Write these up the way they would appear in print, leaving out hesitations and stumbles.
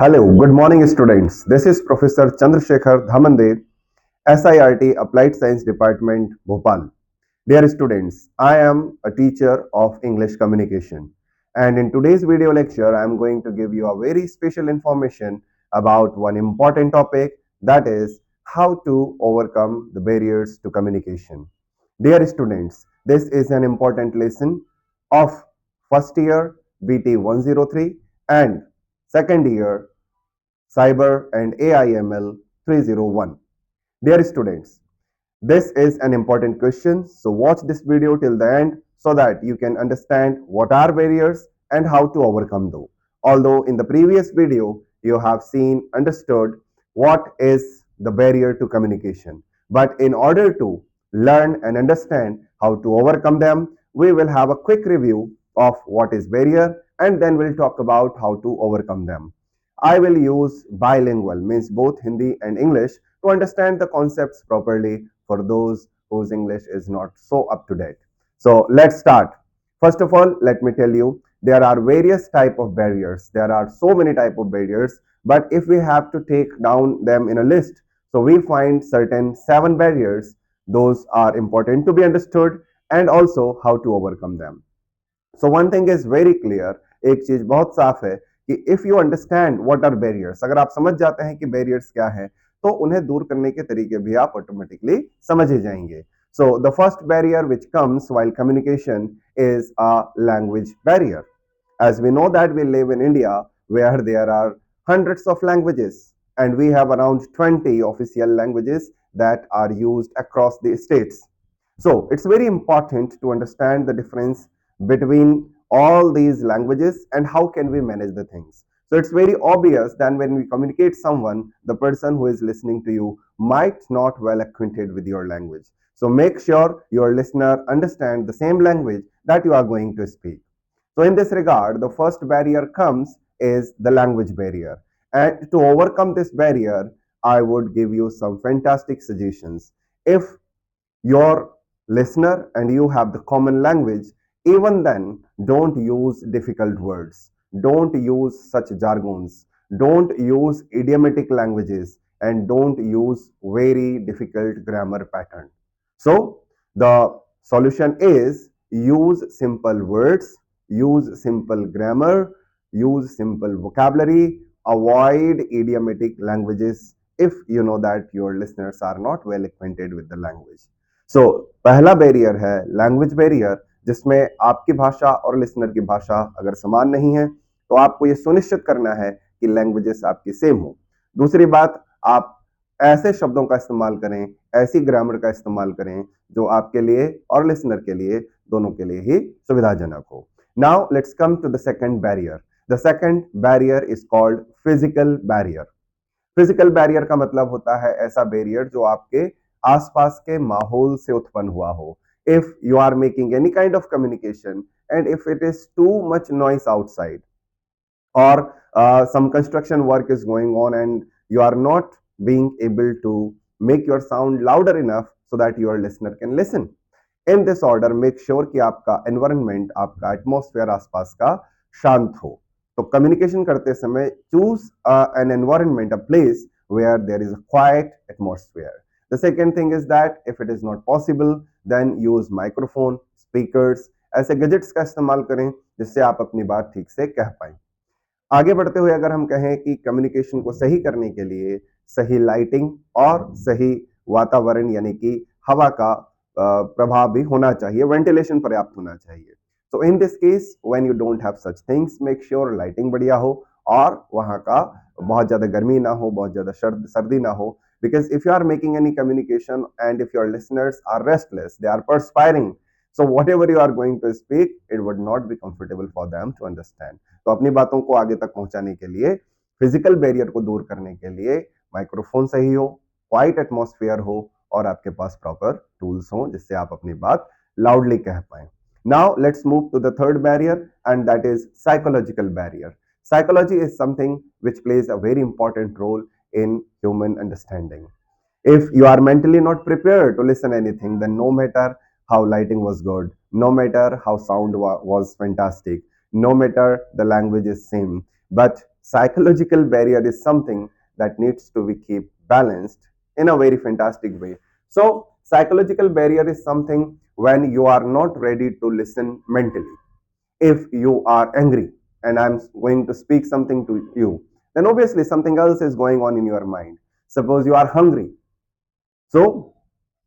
Hello, good morning, students. This is Professor Chandra Shekhar Dhamande, SIRT Applied Science Department, Bhopal. Dear students, I am a teacher of English communication, and in today's video lecture, I am going to give you a very special information about one important topic, that is how to overcome the barriers to communication. Dear students, this is an important lesson of first year BT 103 and second year Cyber and AIML 301. Dear students, this is an important question, so watch this video till the end so that you can understand what are barriers and how to overcome them. Although in the previous video you have seen, understood what is the barrier to communication. But in order to learn and understand how to overcome them, we will have a quick review of what is barrier and then we'll talk about how to overcome them. I will use bilingual, means both Hindi and English, to understand the concepts properly for those whose English is not so up to date. So let's start. First of all, let me tell you, there are various type of barriers. There are so many type of barriers, but if we have to take down them in a list, so we find certain 7 barriers. Those are important to be understood and also how to overcome them. So one thing is very clear, एक चीज बहुत साफ है कि if you understand what are barriers, अगर आप समझ जाते हैं कि बैरियर्स क्या हैं, तो उन्हें दूर करने के तरीके भी आप ऑटोमेटिकली समझ ही जाएंगे. So the first barrier which comes while communication is a language barrier. As we know that we live in India where there are hundreds of languages and we have around 20 official languages that are used across the states. So it's very important to understand the difference between all these languages and how can we manage the things. So it's very obvious that when we communicate someone, the person who is listening to you might not well acquainted with your language. So make sure your listener understand the same language that you are going to speak. So in this regard, the first barrier comes is the language barrier. And to overcome this barrier, I would give you some fantastic suggestions. If your listener and you have the common language, even then, don't use difficult words, don't use such jargons, don't use idiomatic languages, and don't use very difficult grammar pattern. So the solution is use simple words, use simple grammar, use simple vocabulary, avoid idiomatic languages if you know that your listeners are not well acquainted with the language. सो पहला barrier है language barrier, जिसमें आपकी भाषा और listener की भाषा अगर समान नहीं है तो आपको ये सुनिश्चित करना है कि लैंग्वेजेस आपकी सेम हो. दूसरी बात, आप ऐसे शब्दों का इस्तेमाल करें, ऐसी ग्रामर का इस्तेमाल करें जो आपके लिए और लिसनर के लिए दोनों के लिए ही सुविधाजनक हो. Now let's come to the second barrier. The second barrier is called physical barrier. Physical barrier का मतलब होता है ऐसा बैरियर जो आपके आसपास के माहौल से उत्पन्न हुआ हो. If you are making any kind of communication and if it is too much noise outside or some construction work is going on and you are not being able to make your sound louder enough so that your listener can listen. In this order, make sure कि आपका environment, आपका atmosphere आसपास का शांत हो. तो communication करते समय choose an environment, a place where there is a quiet atmosphere. The second thing is that if it is not possible, then use microphone, speakers, ऐसे gadgets का इस्तेमाल करें जिससे आप अपनी बात ठीक से कह पाएं. आगे बढ़ते हुए अगर हम कहें कि कम्युनिकेशन को सही करने के लिए सही लाइटिंग और सही वातावरण यानी कि हवा का प्रभाव भी होना चाहिए, वेंटिलेशन पर्याप्त होना चाहिए. So in this case when you don't have such things, make sure lighting बढ़िया हो और वहां का बहुत ज्यादा गर्मी ना हो, बहुत ज्यादा सर्दी ना हो. Because if you are making any communication and if your listeners are restless, they are perspiring, so whatever you are going to speak, it would not be comfortable for them to understand. तो अपनी बातों को आगे तक पहुंचाने के लिए, physical barrier को दूर करने के लिए माइक्रोफोन सही हो, क्वाइट एटमॉस्फेयर हो और आपके पास प्रॉपर टूल्स हो जिससे आप अपनी बात लाउडली कह पाए. Now let's move to the third barrier and that is psychological barrier. Psychology is something which plays a very important role in human understanding. If you are mentally not prepared to listen anything, then no matter how lighting was good, no matter how sound was fantastic, no matter the language is same, but psychological barrier is something that needs to be keep balanced in a very fantastic way. So psychological barrier is something when you are not ready to listen mentally. If you are angry and I'm going to speak something to you, then obviously something else is going on in your mind. Suppose you are hungry, so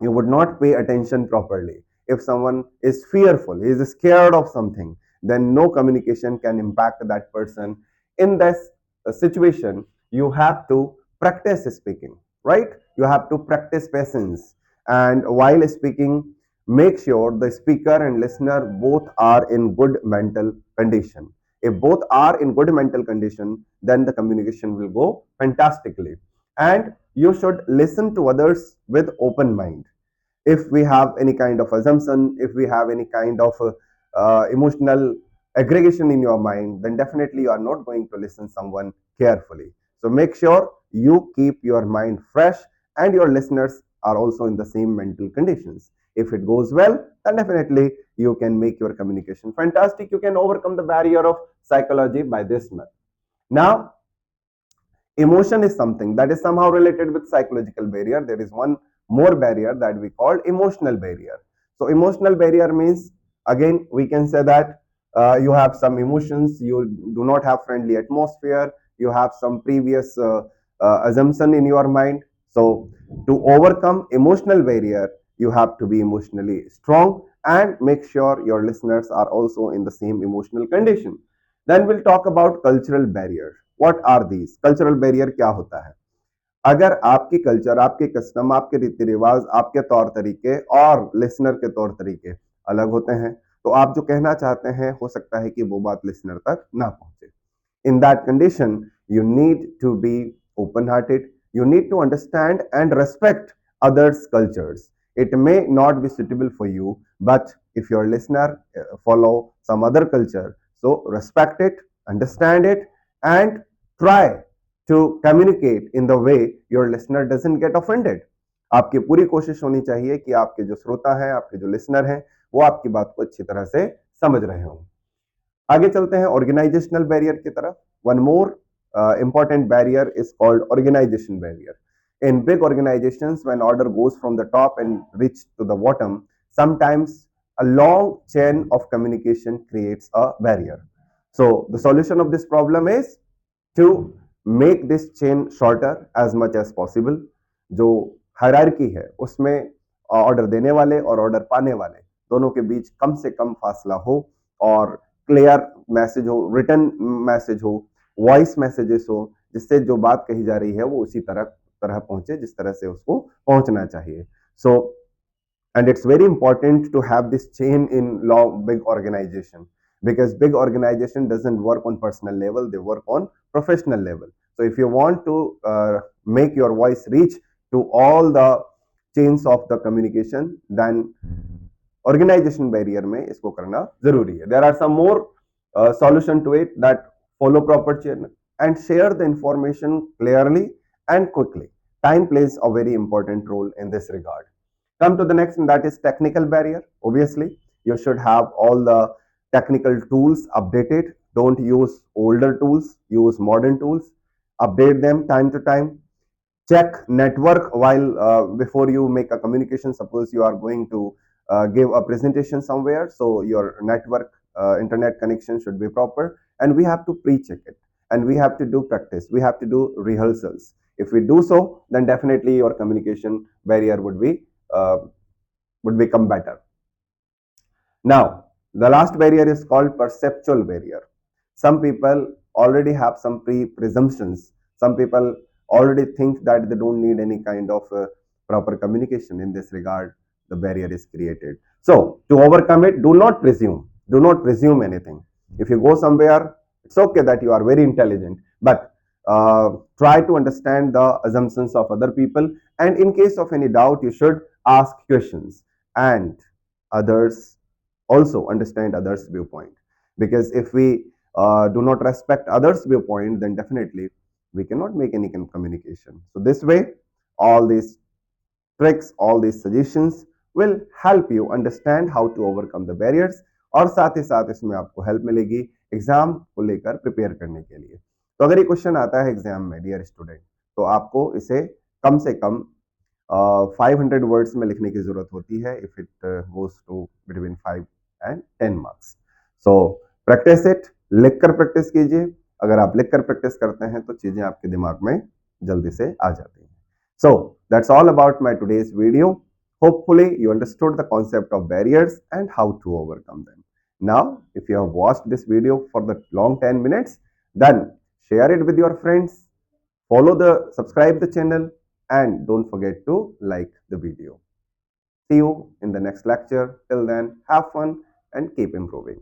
you would not pay attention properly. If someone is fearful, he is scared of something, then no communication can impact that person. In this situation, you have to practice speaking, right? You have to practice patience. And while speaking, make sure the speaker and listener both are in good mental condition. If both are in good mental condition, then the communication will go fantastically. And you should listen to others with open mind. If we have any kind of assumption, if we have any kind of emotional aggregation in your mind, then definitely you are not going to listen someone carefully. So make sure you keep your mind fresh and your listeners are also in the same mental conditions. If it goes well, then definitely you can make your communication fantastic. You can overcome the barrier of psychology by this method. Now, emotion is something that is somehow related with psychological barrier. There is one more barrier that we call emotional barrier. So emotional barrier means, again we can say that you have some emotions, you do not have friendly atmosphere, you have some previous assumption in your mind. So to overcome emotional barrier, you have to be emotionally strong and make sure your listeners are also in the same emotional condition. Then we'll talk about cultural barrier. What are these? Cultural barrier क्या होता है? अगर आपकी culture, आपके custom, आपके रीति रिवाज, आपके तौर तरीके और लिसनर के तौर तरीके अलग होते हैं, तो आप जो कहना चाहते हैं हो सकता है कि वो बात लिसनर तक ना पहुंचे. In that condition, you need to be open hearted. You need to understand and respect others' cultures. It may not be suitable for you, but if your listener follow some other culture, so respect it, understand it, and try to communicate in the way your listener doesn't get offended. आपकी पूरी कोशिश होनी चाहिए कि आपके जो श्रोता हैं, आपके जो लिसनर हैं, वो आपकी बात को अच्छी तरह से समझ रहे हों. आगे चलते हैं ऑर्गेनाइजेशनल बैरियर की तरफ. One more important barrier is called organization barrier. In big organizations, when order goes from the top and reach to the bottom, sometimes a long chain of communication creates a barrier. So the solution of this problem is to make this chain shorter as much as possible. जो hierarchy है उसमें order देने वाले और order पाने वाले दोनों के बीच कम से कम फासला हो और क्लियर मैसेज हो, रिटर्न मैसेज हो, वॉइस मैसेजेस हो, जिससे जो बात कही जा रही है वो उसी तरह पहुंचे जिस तरह से उसको पहुंचना चाहिए. सो and it's very important to have this chain in long big organization, because big organization doesn't work on personal level, they work on professional level. So if you want to make your voice reach to all the chains of the communication, then organization barrier में इसको करना जरूरी है. There are some more solution to it, that follow proper chain and share the information clearly and quickly. Time plays a very important role in this regard. Come to the next, and that is technical barrier. Obviously, you should have all the technical tools updated. Don't use older tools, use modern tools. Update them time to time. Check network while before you make a communication. Suppose you are going to give a presentation somewhere, so your network internet connection should be proper, and we have to pre-check it, and we have to do practice, we have to do rehearsals. If we do so, then definitely your communication barrier would become better. Now, the last barrier is called perceptual barrier. Some people already have some pre-presumptions. Some people already think that they don't need any kind of proper communication. In this regard, the barrier is created. So, to overcome it, do not presume. Do not presume anything. If you go somewhere, it's okay that you are very intelligent, but try to understand the assumptions of other people. And in case of any doubt, you should ask questions, and others also understand others' viewpoint. Because if we do not respect others' viewpoint, then definitely we cannot make any communication. So this way, all these tricks, all these suggestions will help you understand how to overcome the barriers, और साथ ही साथ इसमें आपको help मिलेगी exam को लेकर prepare करने के लिए. तो अगर ये क्वेश्चन आता है एग्जाम में डियर स्टूडेंट, तो आपको इसे कम से कम 500 वर्ड्स में लिखने की जरूरत होती है if it goes to between 5 and 10 marks. So practice it, लिख कर प्रैक्टिस कीजिए। अगर आप लिख कर प्रैक्टिस करते हैं तो चीजें आपके दिमाग में जल्दी से आ जाती हैं। So that's all about my today's video. Hopefully you understood the concept of barriers and how to overcome them. Now if you have watched this video for the long 10 minutes, then share it with your friends, subscribe the channel, and don't forget to like the video. See you in the next lecture. Till then, have fun and keep improving.